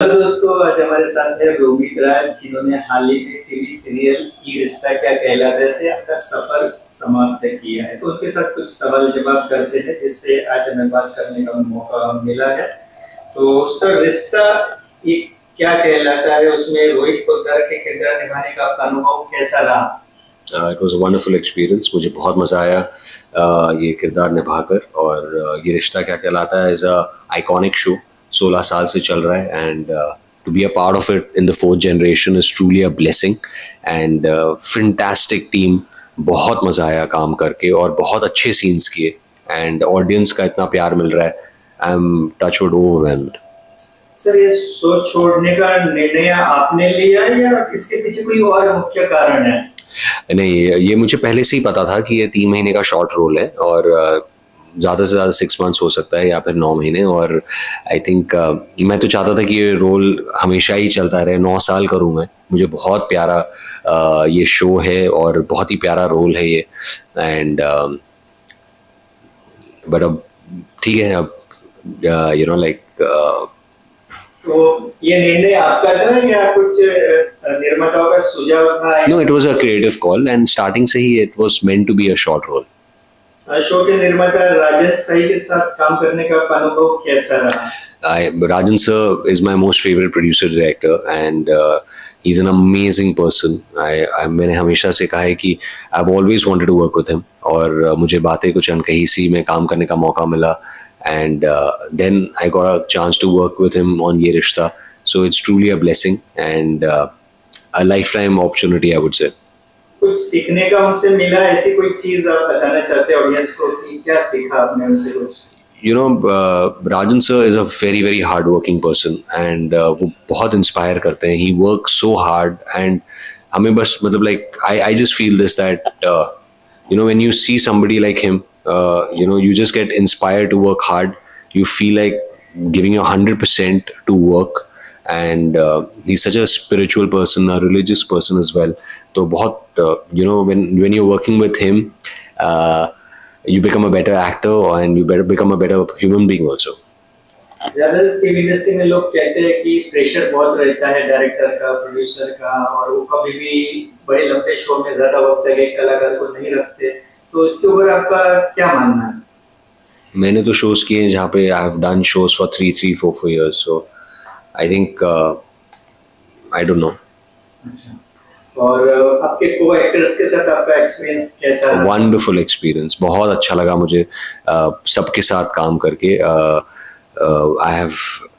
Hello दोस्तों, आज हमारे साथ है रोमित राज, जिन्होंने हाल ही में टीवी सीरियल ये रिश्ता क्या कहलाता से अपना सफर समाप्त किया है। तो उनके साथ कुछ सवाल जवाब करते हैं, जिससे आज हमें बात करने का मौका मिला है। तो सर, रिश्ता ये क्या कहलाता है, उसमें रोहित पोद्दार के किरदार निभाने का आपका अनुभव कैसा रहा? It was a wonderful experience. मुझे बहुत मज़ा आया ये किरदार निभाकर। और ये रिश्ता क्या कहलाता है इज़ अ आइकॉनिक शो, 16 साल से चल रहा है। And to be a part of it in the fourth generation is truly a blessing. And fantastic team, बहुत मज़ा आया काम करके और बहुत अच्छे सीन्स किए। एंड ऑडियंस का इतना प्यार मिल रहा है, I am touchwood overwhelmed. Sir, ये शो छोड़ने का निर्णय आपने लिया या इसके पीछे कोई और मुख्य कारण है? नहीं, ये मुझे पहले से ही पता था कि ये 3 महीने का शॉर्ट रोल है और ज़्यादा से ज़्यादा 6 मंथ्स हो सकता है या फिर 9 महीने। और आई थिंक मैं तो चाहता था कि ये रोल हमेशा ही चलता रहे, 9 साल करूँ मैं। मुझे बहुत प्यारा ये शो है और बहुत ही प्यारा रोल है ये। एंड बट अब ठीक है, अब लाइक तो ये निर्णय आपका था या कुछ निर्माताओं का सुझाव था? No, it was a creative call and starting से ही it was meant to be a short role. Show के निर्माता राजन साई के साथ काम करने का अनुभव कैसा रहा? Rajan sir is my most favorite producer director and he's an amazing person. मैंने हमेशा से कहा है कि I've always wanted to work with him और मुझे बातें कुछ अनकही सी में काम करने का मौका मिला। And then I got a chance to work with him on ये रिश्ता, so it's truly a blessing and a lifetime opportunity, I would say. कुछ सीखने का उनसे मिला, ऐसी कोई चीज आप बताना चाहते हैं ऑडियंस को कि क्या सीखा आपने उनसे कुछ? Rajan sir is a very very hard working person and वो बहुत inspire करते हैं। He works so hard and हमें बस मतलब like I just feel this that when you see somebody like him, you just get inspired to work hard. You feel like giving your 100% to work and he's such a spiritual person, a religious person as well. तो बहुत when you're working with him, you become a better actor and you become a better human being also. ज्यादा TV industry में लोग कहते हैं कि pressure बहुत रहता है डायरेक्टर का, प्रोड्यूसर का, और वो कभी भी बड़े लंबे शो में ज्यादा वक्त तक एक कलाकार को नहीं रखते। तो इसके ऊपर आपका क्या मानना है? मैंने तो शोज किए हैं जहाँ पे I have done shows for 3, 3, 4 years, so I think I don't know. अच्छा, और आपके को एक्टर्स के साथ आपका एक्सपीरियंस कैसा रहा? वंडरफुल एक्सपीरियंस, बहुत अच्छा लगा मुझे सबके साथ काम करके। आई हैव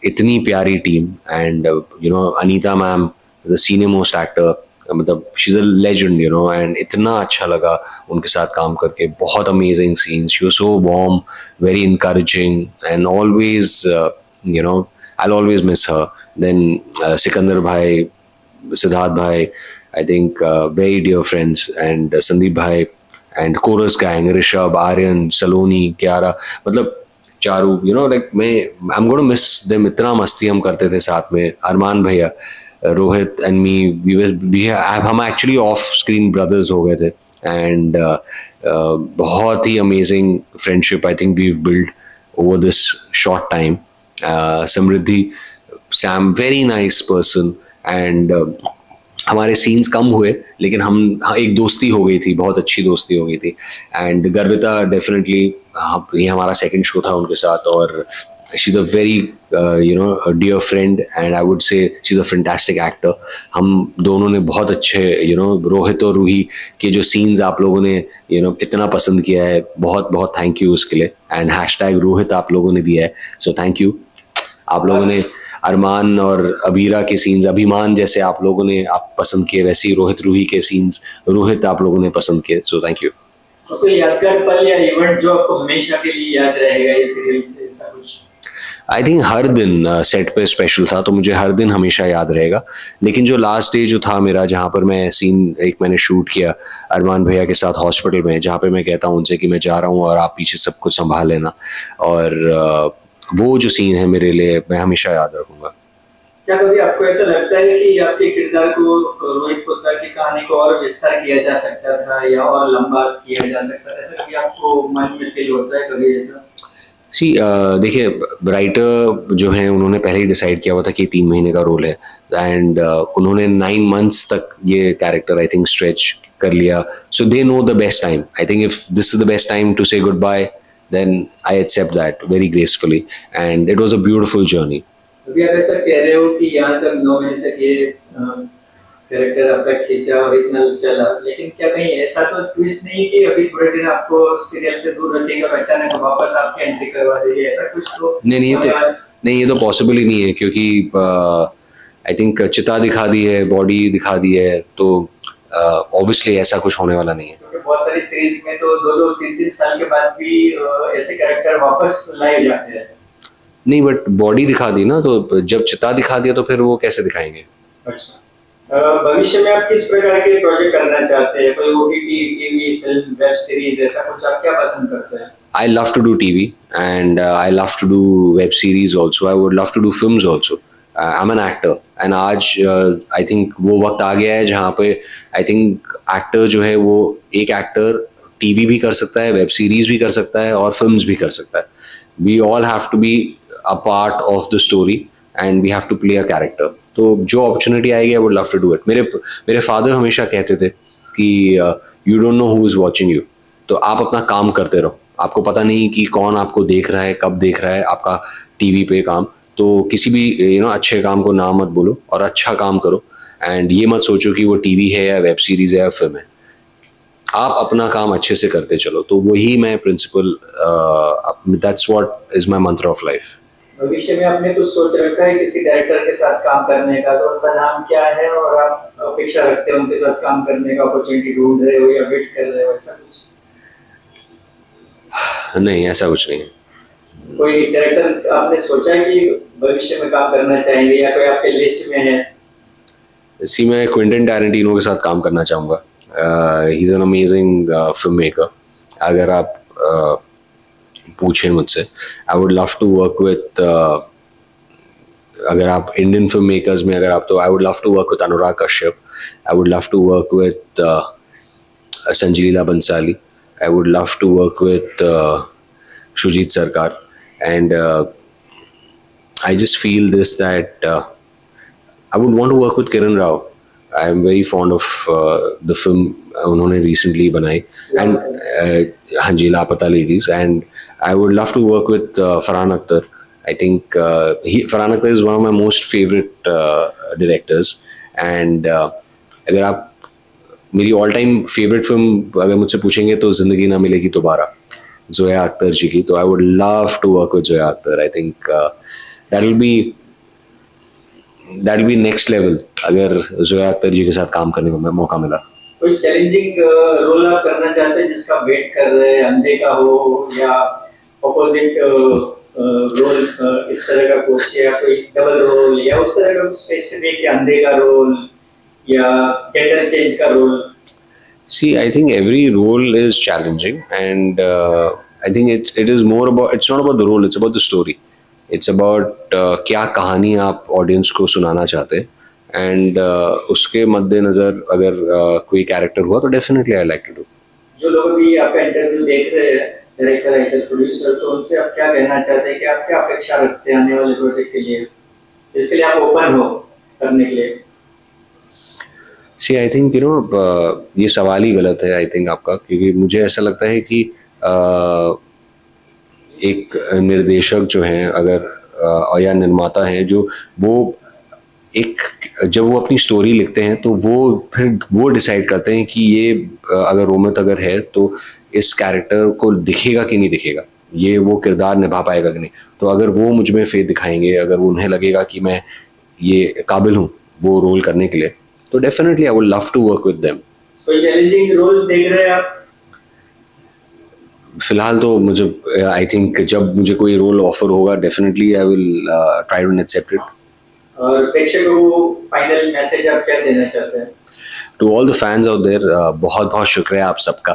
इतनी प्यारी team and Anita ma'am, the senior most actor, मतलब she is a legend and इतना अच्छा लगा उनके साथ काम करके। बहुत amazing scenes, she was so warm, very encouraging and always I'll always miss her. Then Sikandar bhai, Siddharth bhai, I think very dear friends, and Sandeep bhai and chorus gang, Rishabh, Aryan, Saloni, Kiara, मतलब Charu, like I'm going to miss them. इतना मस्ती हम करते थे साथ में। अरमान भैया, Rohit and me, हम actually off screen brothers हो गए थे and बहुत ही amazing friendship I think we've built over this short time. Samriddhi, Sam, very nice person and हमारे सीन्स कम हुए लेकिन एक दोस्ती हो गई थी, बहुत अच्छी दोस्ती हो गई थी। एंड गर्विता डेफिनेटली, ये हमारा सेकंड शो था उनके साथ और she is a very dear friend and I would say she is a fantastic actor. हम दोनों ने बहुत अच्छे रोहित और रूही के जो सीन्स आप लोगों ने इतना पसंद किया है, बहुत बहुत थैंक यू उसके लिए। एंड हैशटैग रोहित आप लोगों ने दिया है, सो थैंक यू। आप लोगों ने अरमान और अबीरा के सीन्स, अभिमान जैसे आप लोगों ने पसंद किए, वैसे ही रोहित रूही के सीन्स रोहित आप लोगों ने पसंद किए, सो थैंक यू। कोई यादगार पल या इवेंट जो आपको हमेशा के लिए याद रहेगा ये सीरियल से, ऐसा कुछ? आई थिंक हर दिन सेट पे स्पेशल था, तो मुझे हर दिन हमेशा याद रहेगा। लेकिन जो लास्ट डे जो था मेरा, जहाँ पर मैं सीन एक मैंने शूट किया अरमान भैया के साथ हॉस्पिटल में, जहाँ पे मैं कहता हूँ उनसे कि मैं जा रहा हूँ और आप पीछे सब कुछ संभाल लेना, और वो जो सीन है मेरे लिए मैं हमेशा याद रखूँगा। क्या कभी आपको ऐसा लगता है कि आपके किरदार को, रोहित पोद्दार की कहानी को और विस्तार किया जा सकता था या और लंबा किया जा सकता था? ऐसा कभी आपको मन में फील होता है कभी ऐसा? सी देखिए, राइटर जो हैं उन्होंने पहले ही डिसाइड किया हुआ था कि 3 महीने का रोल है, एंड उन्होंने 9 months तक ये कैरेक्टर आई थिंक स्ट्रेच कर लिया. So they know the best time. I think if this is the best time to say goodbye, then I accept that very gracefully, and it was a beautiful journey. अभी आप ऐसा कह रहे हो कि यहाँ तक 9 महीने तक ये कैरेक्टर आपका खींचा और इतना चला, लेकिन क्या कहीं ऐसा तो ट्विस्ट नहीं कि अभी थोड़े दिन आपको सीरियल से दूर रखेगा, अचानक वापस आपकी एंट्री करवा देगी, ऐसा कुछ तो नहीं, ये तो पॉसिबल ही नहीं है, क्योंकि आई थिंक चिता दिखा दी है, बॉडी दिखा दी है, तो ऑब्वियसली ऐसा कुछ होने वाला नहीं है. बहुत सारी सीरीज में तो 2-2, 3-3 साल के बाद भी ऐसे कैरेक्टर वापस लाए जाते हैं. नहीं, बट बॉडी दिखा दी ना, तो जब चिता दिखा दिया तो फिर वो कैसे दिखाएंगे? अच्छा, भविष्य में आप किस प्रकार के प्रोजेक्ट करना चाहते हैं? कोई OTT, TV, film, web series, ऐसा कुछ आप क्या पसंद करते हैं? I love to do TV, and I love to do web series also. I would love to do films also. I'm an actor, and आज I think वो वक्त आ गया है जहाँ पे I think actor जो है वो एक actor TV भी कर सकता है, web series भी कर सकता है और films भी कर सकता है. We all have to be a part of the story, and we have to play a character. तो जो opportunity आएगी I would love to do it. मेरे father हमेशा कहते थे कि you don't know who is watching you. तो आप अपना काम करते रहो, आपको पता नहीं कि कौन आपको देख रहा है, कब देख रहा है आपका टीवी पे काम. तो किसी भी अच्छे काम को ना मत बोलो और अच्छा काम करो, एंड ये मत सोचो कि वो टीवी है या वेब सीरीज है या फिल्म है. आप अपना काम अच्छे से करते चलो. तो वही मैं principle, that's what is my mantra of life. भविष्य में आपने कुछ सोच रखा है किसी डायरेक्टर के साथ काम करने का? तो उनका नाम क्या है और आप अपेक्षा रखते हैं उनके साथ काम करने का, अपॉर्चुनिटी ढूंढ रहे हो या वेट कर रहे हो, ऐसा कुछ? नहीं, ऐसा कुछ नहीं है. कोई डायरेक्टर आपने सोचा कि भविष्य में काम करना चाहेंगे या कोई आपके लिस्ट में है? सी, मैं क्विंटन टैरेंटिनो के साथ काम करना चाहूँगा. He is an amazing filmmaker. अगर आप पूछें मुझसे, I would love to work with, अगर आप इंडियन फिल्म मेकर्स में अगर आप, तो I would love to work with Anurag Kashyap. I would love to work with Sanjay Leela Bhansali. I would love to work with Shujit Sarkar, and I just feel this that I would want to work with Kiran Rao. I am very fond of the film उन्होंने recently बनाई, and हाँ जी, लापता ladies. And I would love to work with Farhan Akhtar. I think Farhan Akhtar is one of my most favorite directors, and अगर आप मेरी all time favourite film अगर मुझसे पूछेंगे तो जिंदगी ना मिलेगी दोबारा, जोया अख्तर जी की. तो I would love to work with Zoya Akhtar. I think that will be next level अगर जोया अख्तर जी के साथ काम करने का मौका मिला. कोई चैलेंजिंग रोल आप करना चाहते हैं जिसका वेट कर रहे हैं, अंधे का हो या ऑपोजिट रोल, इस तरह का कुछ, या कोई डबल रोल या उस तरह का स्पेसिफिक, अंधे का रोल या जेंडर चेंज का role? See, I think every role is challenging, and I think it is more about, it's not about the role, it's about the story. It's about क्या कहानी आप ऑडियंस को सुनाना चाहते हैं, एंड उसके मद्देनजर अगर कोई कैरेक्टर हुआ तो definitely I like to do. जो लोग भी आपका इंटरव्यू देख रहे हैं, डायरेक्टर, राइटर, प्रोड्यूसर, तो उनसे आप क्या कहना चाहते हैं कि आप क्या अपेक्षा रखते हैं आने वाले प्रोजेक्ट के लिए, जिसके लिए आप ओपन हो करने के लिए? सी, आई थिंक ये सवाल ही गलत है आई थिंक आपका, क्योंकि मुझे ऐसा लगता है कि एक निर्देशक जो हैं अगर या निर्माता हैं जो वो एक जब वो अपनी स्टोरी लिखते हैं तो वो डिसाइड करते हैं कि ये अगर रोमित अगर है तो इस कैरेक्टर को दिखेगा कि नहीं दिखेगा, ये वो किरदार निभा पाएगा कि नहीं. तो अगर वो मुझ में फेथ दिखाएंगे, अगर उन्हें लगेगा कि मैं ये काबिल हूँ वो रोल करने के लिए, तो definitely I would love to work with them. कोई चैलेंजिंग रोल देख रहे हैं आप? फिलहाल तो मुझे आई थिंक जब मुझे कोई रोल ऑफर होगा definitely I will try to accept it. और प्रेक्षकों को फाइनल मैसेज आप क्या देना चाहते हैं? To all the fans out there, बहुत बहुत शुक्रिया आप सबका.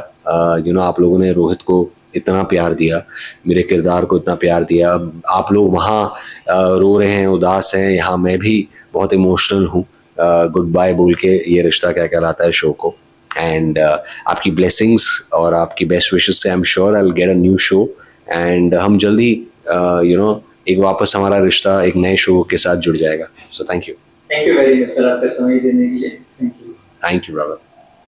आप लोगों ने रोहित को इतना प्यार दिया, मेरे किरदार को इतना प्यार दिया. आप लोग वहाँ रो रहे हैं, उदास हैं, यहाँ मैं भी बहुत इमोशनल हूँ गुड बाय बोल के ये रिश्ता क्या कहलाता है शो को. एंड आपकी ब्लेसिंग्स और आपकी बेस्ट विशेस से I am sure I will get a new show, and हम जल्दी एक वापस हमारा रिश्ता एक नए शो के साथ जुड़ जाएगा. So thank you very much sir आपका समय देने के लिए. Thank you brother.